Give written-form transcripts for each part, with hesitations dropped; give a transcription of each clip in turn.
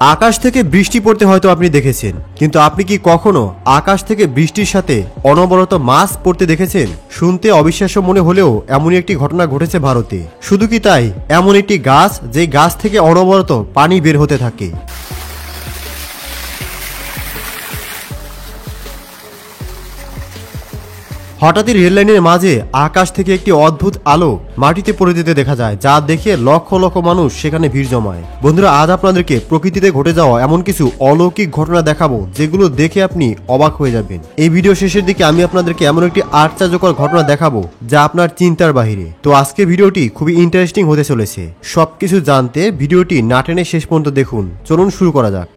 আকাশ থেকে বৃষ্টি পড়তে হয়তো আপনি দেখেছেন, কিন্তু আপনি কি কখনো আকাশ থেকে বৃষ্টির সাথে অনবরত মাছ পড়তে দেখেছেন? শুনতে অবিশ্বাস্য মনে হলেও এমনই একটি ঘটনা ঘটেছে ভারতে। শুধু কি তাই, এমন একটি গাছ যে গাছ থেকে অনবরত পানি বের হতে থাকে। হঠাৎই রেল লাইনের মাঝে আকাশ থেকে একটি অদ্ভুত আলো মাটিতে পড়ে যেতে দেখা যায়, যা দেখে লক্ষ লক্ষ মানুষ সেখানে ভিড় জমায়। বন্ধুরা, আজ আপনাদেরকে প্রকৃতিতে ঘটে যাওয়া এমন কিছু অলৌকিক ঘটনা দেখাবো যেগুলো দেখে আপনি অবাক হয়ে যাবেন। এই ভিডিও শেষের দিকে আমি আপনাদেরকে এমন একটি আশ্চর্যকর ঘটনা দেখাবো যা আপনার চিন্তার বাহিরে। তো আজকে ভিডিওটি খুবই ইন্টারেস্টিং হতে চলেছে। সবকিছু জানতে ভিডিওটি না টেনে শেষ পর্যন্ত দেখুন। চলুন শুরু করা যাক।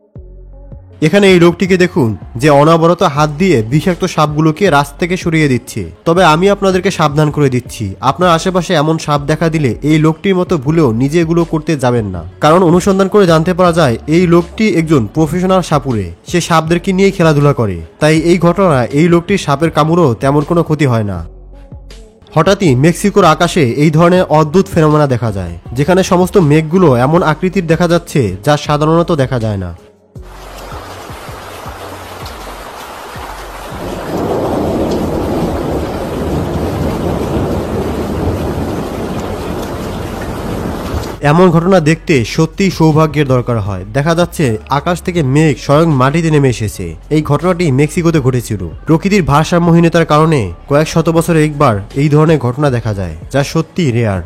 এখানে এই লোকটিকে দেখুন যে অনবরত হাত দিয়ে বিষাক্ত সাপগুলোকে রাস্তা থেকে সরিয়ে দিচ্ছে। তবে আমি আপনাদেরকে সাবধান করে দিচ্ছি, আপনার আশেপাশে এমন সাপ দেখা দিলে এই লোকটির মতো ভুলেও নিজে এগুলো করতে যাবেন না। কারণ অনুসন্ধান করে জানতে পারা যায় এই লোকটি একজন প্রফেশনাল সাপুরে, সে সাপদেরকে নিয়েই খেলাধুলা করে। তাই এই ঘটনা এই লোকটির সাপের কামড়ও তেমন কোনো ক্ষতি হয় না। হঠাৎই মেক্সিকোর আকাশে এই ধরনের অদ্ভুত ফেনোমেনা দেখা যায়, যেখানে সমস্ত মেঘগুলো এমন আকৃতির দেখা যাচ্ছে যা সাধারণত দেখা যায় না। এমন ঘটনা দেখতে সত্যিই সৌভাগ্যের দরকার হয়। দেখা যাচ্ছে আকাশ থেকে মেঘ স্বয়ং মাটিতে নেমে এসেছে। এই ঘটনাটি মেক্সিকোতে ঘটেছিল। প্রকৃতির ভারসাম্যহীনতার কারণে কয়েক শত বছরে একবার এই ধরনের ঘটনা দেখা যায়, যা সত্যি রেয়ার।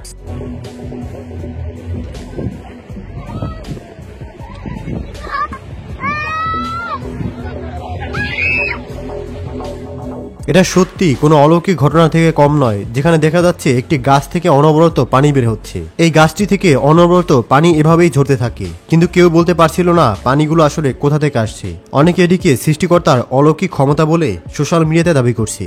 এটা সত্যি কোনো অলৌকিক ঘটনা থেকে কম নয়, যেখানে দেখা যাচ্ছে একটি গাছ থেকে অনবরত পানি বের হচ্ছে। এই গাছটি থেকে অনবরত পানি এভাবেই ঝরতে থাকে, কিন্তু কেউ বলতে পারছিল না পানিগুলো আসলে কোথা থেকে আসছে। অনেকে এটিকে সৃষ্টিকর্তার অলৌকিক ক্ষমতা বলে সোশ্যাল মিডিয়াতে দাবি করছে।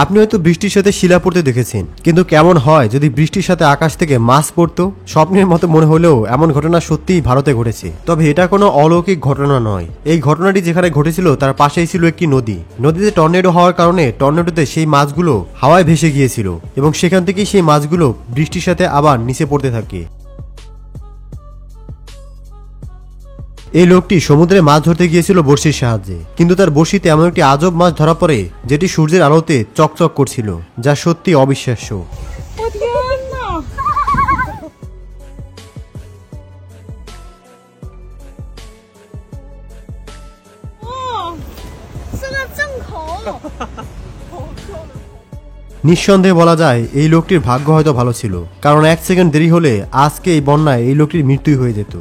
আপনি হয়তো বৃষ্টির সাথে শিলা পড়তে দেখেছেন, কিন্তু কেমন হয় যদি বৃষ্টির সাথে আকাশ থেকে মাছ পড়তো? স্বপ্নের মতো মনে হলেও এমন ঘটনা সত্যিই ভারতে ঘটেছে। তবে এটা কোনো অলৌকিক ঘটনা নয়। এই ঘটনাটি যেখানে ঘটেছিল তার পাশেই ছিল একটি নদী। নদীতে টর্নেডো হওয়ার কারণে টর্নেডোতে সেই মাছগুলো হাওয়ায় ভেসে গিয়েছিল এবং সেখান থেকেই সেই মাছগুলো বৃষ্টির সাথে আবার নিচে পড়তে থাকে। এই লোকটি সমুদ্রে মাছ ধরতে গিয়েছিল বড়শির সাহায্যে, কিন্তু তার বড়শিতে এমন একটি আজব মাছ ধরা পড়ে যেটি সূর্যের আলোতে চকচক করছিল, যা সত্যি অবিশ্বাস্য। নিঃসন্দেহে বলা যায় এই লোকটির ভাগ্য হয়তো ভালো ছিল, কারণ 1 সেকেন্ড দেরি হলে আজকে এই বন্যায় এই লোকটির মৃত্যুই হয়ে যেত।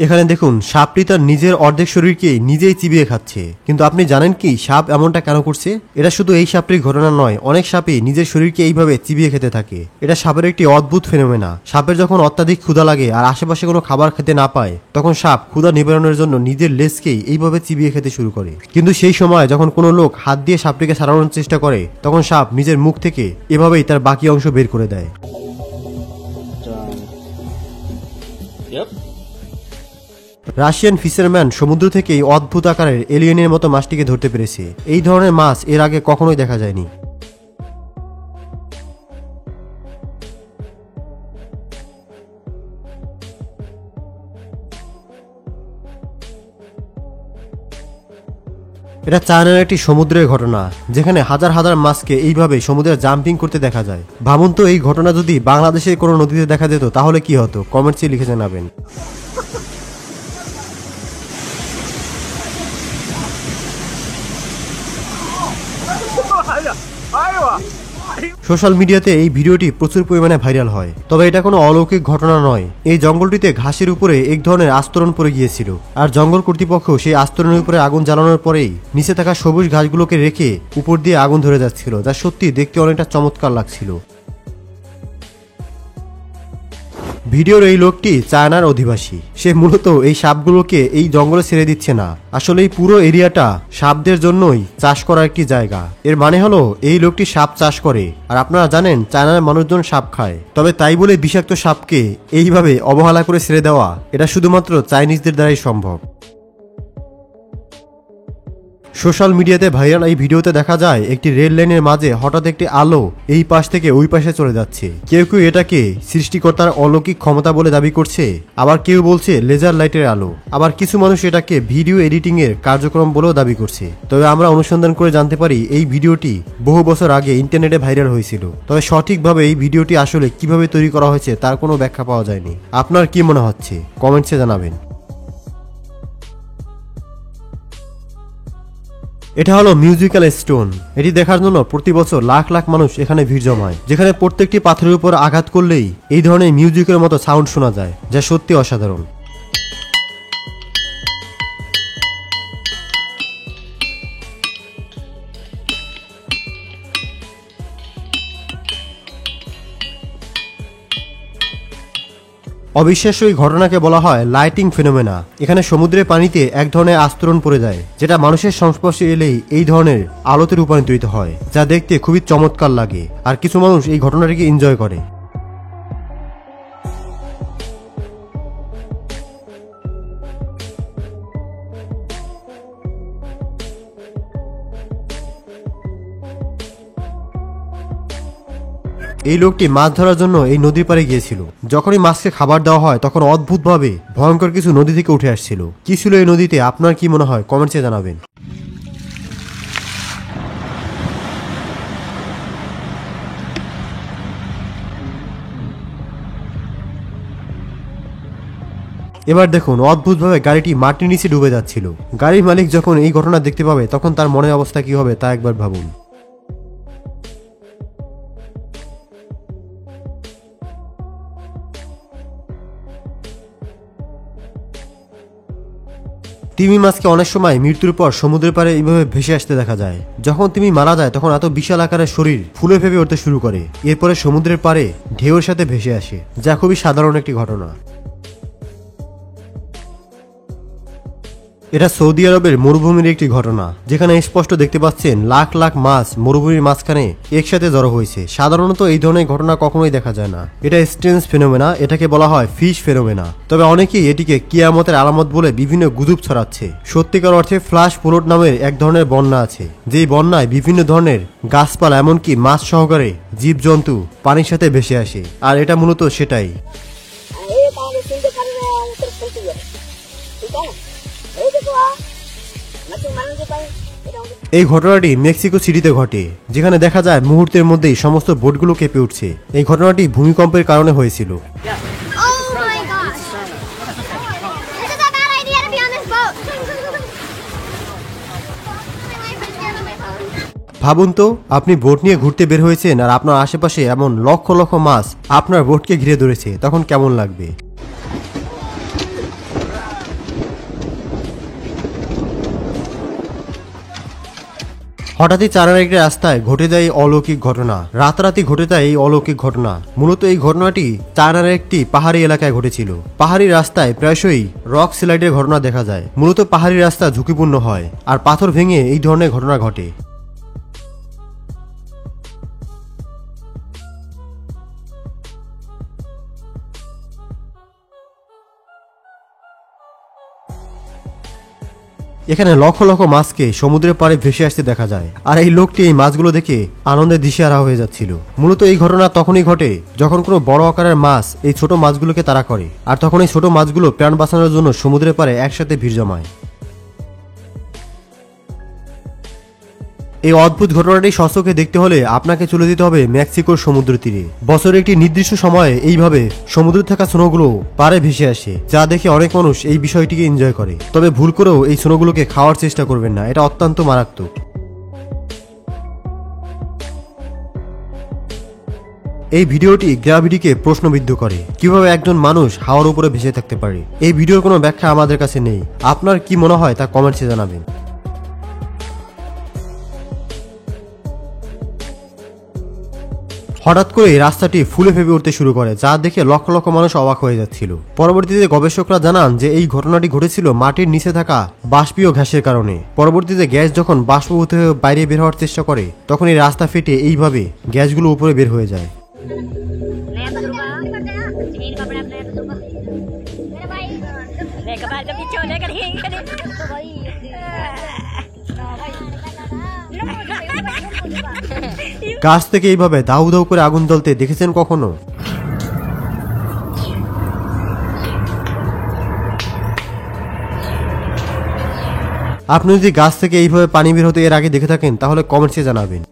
এখানে দেখুন সাপটি তার নিজের অর্ধেক শরীরকে নিজেই চিবিয়ে খাচ্ছে। কিন্তু আপনি জানেন কি সাপ এমনটা কেন করছে? এটা শুধু এই সাপটির ঘটনা নয়, অনেক সাপই নিজের শরীরকে এইভাবে চিবিয়ে খেতে থাকে। এটা সাপের একটি অদ্ভুত ফেনোমেনা। সাপের যখন অত্যাধিক ক্ষুধা লাগে আর আশেপাশে কোনো খাবার খেতে না পায়, তখন সাপ ক্ষুধা নিবারণের জন্য নিজের লেজকেই এইভাবে চিবিয়ে খেতে শুরু করে। কিন্তু সেই সময় যখন কোনো লোক হাত দিয়ে সাপটিকে ছাড়ানোর চেষ্টা করে, তখন সাপ নিজের মুখ থেকে এভাবেই তার বাকি অংশ বের করে দেয়। রাশিয়ান ফিশারম্যান সমুদ্র থেকে এই অদ্ভুত আকারের এলিয়েনের মতো মাছটিকে ধরতে পেরেছে। এই ধরনের মাছ এর আগে কখনোই দেখা যায়নি। এটা চায়নার একটি সমুদ্রের ঘটনা, যেখানে হাজার হাজার মাছকে এইভাবে সমুদ্রে জাম্পিং করতে দেখা যায়। ভাবুন তো, এই ঘটনা যদি বাংলাদেশের কোনো নদীতে দেখা যেত তাহলে কি হতো? কমেন্টসে লিখে জানাবেন। সোশ্যাল মিডিয়াতে এই ভিডিওটি প্রচুর পরিমাণে ভাইরাল হয়। তবে এটা কোনো অলৌকিক ঘটনা নয়। এই জঙ্গলটিতে ঘাসের উপরে এক ধরনের আস্তরণ পড়ে গিয়েছিল, আর জঙ্গল কর্তৃপক্ষ সেই আস্তরণের উপরে আগুন জ্বালানোর পরেই নিচে থাকা সবুজ ঘাসগুলোকে রেখে উপর দিয়ে আগুন ধরে যাচ্ছিল, যা সত্যি দেখতে অনেকটা চমৎকার লাগছিল। ভিডিওর এই লোকটি চায়নার অধিবাসী। সে মূলত এই সাপগুলোকে এই জঙ্গলে ছেড়ে দিচ্ছে না, আসলে এই পুরো এরিয়াটা সাপদের জন্যই চাষ করার একটি জায়গা। এর মানে হলো এই লোকটি সাপ চাষ করে। আর আপনারা জানেন চায়নার মানুষজন সাপ খায়, তবে তাই বলে বিষাক্ত সাপকে এইভাবে অবহেলা করে ছেড়ে দেওয়া এটা শুধুমাত্র চাইনিজদের দ্বারাই সম্ভব। সোশ্যাল মিডিয়াতে ভাইরাল এই ভিডিওতে দেখা যায় একটি রেল লাইনের মাঝে হঠাৎ একটি আলো এই পাশ থেকে ওই পাশে চলে যাচ্ছে। কেউ কেউ এটাকে সৃষ্টিকর্তার অলৌকিক ক্ষমতা বলে দাবি করছে, আবার কেউ বলছে লেজার লাইটের আলো, আবার কিছু মানুষ এটাকে ভিডিও এডিটিং এর কার্যক্রম বলেও দাবি করছে। তবে আমরা অনুসন্ধান করে জানতে পারি এই ভিডিওটি বহু বছর আগে ইন্টারনেটে ভাইরাল হয়েছিল, তবে সঠিকভাবে এই ভিডিওটি আসলে কিভাবে তৈরি করা হয়েছে তার কোনো ব্যাখ্যা পাওয়া যায়নি। আপনার কি মনে হচ্ছে কমেন্টসে জানাবেন। এটা হলো মিউজিক্যাল স্টোন। এটি দেখার জন্য প্রতি বছর লাখ লাখ মানুষ এখানে ভিড় জমায়, যেখানে প্রত্যেকটি পাথরের উপর আঘাত করলেই এই ধরনের মিউজিকের মতো সাউন্ড শোনা যায়, যা সত্যি অসাধারণ। অবিশ্বাস্য এই ঘটনাকে বলা হয় লাইটিং ফেনোমেনা। এখানে সমুদ্রের পানিতে এক ধরনের আস্তরণ পড়ে যায়, যেটা মানুষের সংস্পর্শে এলেই এই ধরনের আলোতে রূপান্তরিত হয়, যা দেখতে খুবই চমৎকার লাগে। আর কিছু মানুষ এই ঘটনাটিকে এনজয় করে। এই লোকটি মাছ ধরার জন্য এই নদীর পাড়ে গিয়েছিল। যখনই মাছকে খাবার দেওয়া হয় তখন অদ্ভুতভাবে ভয়ঙ্কর কিছু নদী থেকে উঠে আসছিল। কি ছিল এই নদীতে আপনার কি মনে হয় কমেন্টসে জানাবেন। এবার দেখুন অদ্ভুতভাবে গাড়িটি মাটির নিচে ডুবে যাচ্ছিল। গাড়ির মালিক যখন এই ঘটনা দেখতে পাবে তখন তার মনের অবস্থা কি হবে তা একবার ভাবুন। তিমি মাছকে অনেক সময় মৃত্যুর পর সমুদ্রের পাড়ে এইভাবে ভেসে আসতে দেখা যায়। যখন তিমি মারা যায় তখন এত বিশাল আকারের শরীর ফুলে ফেপে উঠতে শুরু করে, এরপরে সমুদ্রের পাড়ে ঢেউয়ের সাথে ভেসে আসে, যা খুবই সাধারণ একটি ঘটনা। এটা সৌদি আরবের মরুভূমির একটি ঘটনা, যেখানে স্পষ্ট দেখতে পাচ্ছেন লাখ লাখ মাছ মরুভূমির মাঝখানে একসাথে জড়ো হয়েছে। সাধারণত এই ধরনের ঘটনা কখনোই দেখা যায় না। এটা স্ট্রেঞ্জ ফেনোমেনা, এটাকে বলা হয় ফিশ ফেনোমেনা। তবে অনেকেই এটিকে কিয়ামতের আলামত বলে বিভিন্ন গুজব ছড়াচ্ছে। সত্যিকার অর্থে ফ্লাশ ফ্লোড নামের এক ধরনের বন্যা আছে, যেই বন্যায় বিভিন্ন ধরনের গাছপালা এমনকি মাছ সহকারে জীবজন্তু পানির সাথে ভেসে আসে, আর এটা মূলত সেটাই। এই ঘটনাটি মেক্সিকো সিটিতে ঘটে, যেখানে দেখা যায় মুহূর্তের মধ্যেই সমস্ত বোটগুলো কেঁপে উঠছে। এই ঘটনাটি ভূমিকম্পের কারণে হয়েছিল। ভাবুন তো, আপনি বোট নিয়ে ঘুরতে বের হয়েছেন আর আপনার আশেপাশে এমন লক্ষ লক্ষ মাছ আপনার বোটকে ঘিরে ধরেছে, তখন কেমন লাগবে? হঠাৎই চায়নার একটি রাস্তায় ঘটে যায় এই অলৌকিক ঘটনা। রাতারাতি ঘটে যায় এই অলৌকিক ঘটনা। মূলত এই ঘটনাটি চায়নার একটি পাহাড়ি এলাকায় ঘটেছিল। পাহাড়ি রাস্তায় প্রায়শই রক স্লাইডের ঘটনা দেখা যায়। মূলত পাহাড়ি রাস্তা ঝুঁকিপূর্ণ হয় আর পাথর ভেঙে এই ধরনের ঘটনা ঘটে। এখানে লক্ষ লক্ষ মাছকে সমুদ্রের পাড়ে ভেসে আসতে দেখা যায়, আর এই লোকটি এই মাছগুলো দেখে আনন্দে দিশেহারা হয়ে যাচ্ছিল। মূলত এই ঘটনা তখনই ঘটে যখন কোনো বড় আকারের মাছ এই ছোট মাছগুলোকে তাড়া করে, আর তখন এই ছোট মাছগুলো প্রাণ বাঁচানোর জন্য সমুদ্রের পাড়ে একসাথে ভিড় জমায়। এই অদ্ভুত ঘটনাটি সচক্ষে দেখতে হলে আপনাকে চলে যেতে হবে মেক্সিকোর সমুদ্র তীরে। বছরের একটি নির্দিষ্ট সময়ে এইভাবে সমুদ্রে থাকা স্নোগুলো পাড়ে ভেসে আসে, যা দেখে অনেক মানুষ এই বিষয়টিকে এনজয় করে। তবে ভুল করেও এই স্নোগুলোকে খাওয়ার চেষ্টা করবেন না, এটা অত্যন্ত মারাত্মক। এই ভিডিওটি গ্র্যাভিটিকে প্রশ্নবিদ্ধ করে, কিভাবে একজন মানুষ হাওয়ার উপরে ভেসে থাকতে পারে। এই ভিডিওর কোনো ব্যাখ্যা আমাদের কাছে নেই। আপনার কি মনে হয় তা কমেন্টসে জানাবেন। হঠাৎ করে এই রাস্তাটি ফুলে ফেপে উঠতে শুরু করে, যা দেখে লক্ষ লক্ষ মানুষ অবাক হয়ে যাচ্ছিল। পরবর্তীতে গবেষকরা জানান যে এই ঘটনাটি ঘটেছিল মাটির নিচে থাকা বাষ্পীয় গ্যাসের কারণে। পরবর্তীতে গ্যাস যখন বাষ্পীভূত হয়ে বাইরে বের হওয়ার চেষ্টা করে, তখন এই রাস্তা ফেটে এইভাবে গ্যাসগুলো উপরে বের হয়ে যায়। গাছ থেকে এইভাবে দাউ দাউ করে আগুন জ্বলতে দেখেছেন কখনো? আপনি যদি গাছ থেকে এইভাবে পানি বের হতে এর আগে দেখে থাকেন তাহলে কমেন্টসে জানাবেন।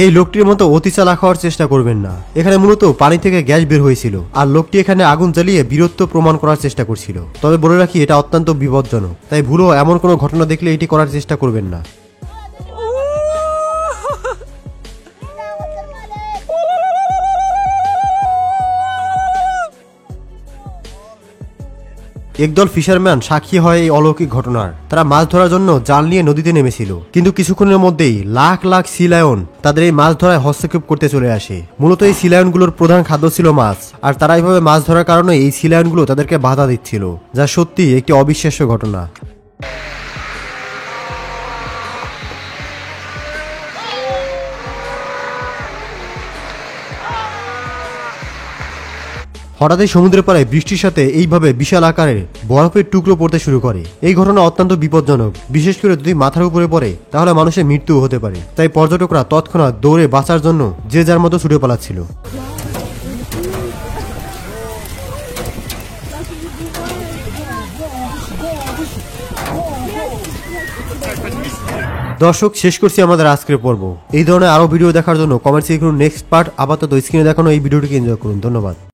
এই লোকটির মতো অতি চালাক হওয়ার চেষ্টা করবেন না। এখানে মূলত পানি থেকে গ্যাস বের হয়েছিল, আর লোকটি এখানে আগুন জ্বালিয়ে বীরত্ব প্রমাণ করার চেষ্টা করছিল। তবে বলে রাখি, এটা অত্যন্ত বিপজ্জনক, তাই ভুলেও এমন কোনো ঘটনা দেখলে এটি করার চেষ্টা করবেন না। একদল ফিশারম্যান সাক্ষী হয় এই অলৌকিক ঘটনার। তারা মাছ ধরার জন্য জাল নিয়ে নদীতে নেমেছিল, কিন্তু কিছুক্ষণের মধ্যেই লাখ লাখ সি লায়ন তাদের এই মাছ ধরায় হস্তক্ষেপ করতে চলে আসে। মূলত এই সি লায়নগুলোর প্রধান খাদ্য ছিল মাছ, আর তারা এইভাবে মাছ ধরার কারণে এই সি লায়নগুলো তাদেরকে বাধা দিচ্ছিল, যা সত্যি একটি অবিশ্বাস্য ঘটনা। হঠাৎই সমুদ্রের পাড়ে বৃষ্টির সাথে এইভাবে বিশাল আকারের বরফের টুকরো পড়তে শুরু করে। এই ঘটনা অত্যন্ত বিপজ্জনক, বিশেষ করে যদি মাথার উপরে পড়ে তাহলে মানুষের মৃত্যু হতে পারে। তাই পর্যটকরা তৎক্ষণাৎ দৌড়ে বাঁচার জন্য যে যার মতো ছুটে পালাচ্ছিল। দর্শক, শেষ করছি আমাদের আজকের পর্ব। এই ধরনের আরো ভিডিও দেখার জন্য কমেন্টসে লিখুন নেক্সট পার্ট। আপাতত স্ক্রিনে দেখানো এই ভিডিওটিকে এনজয় করুন। ধন্যবাদ।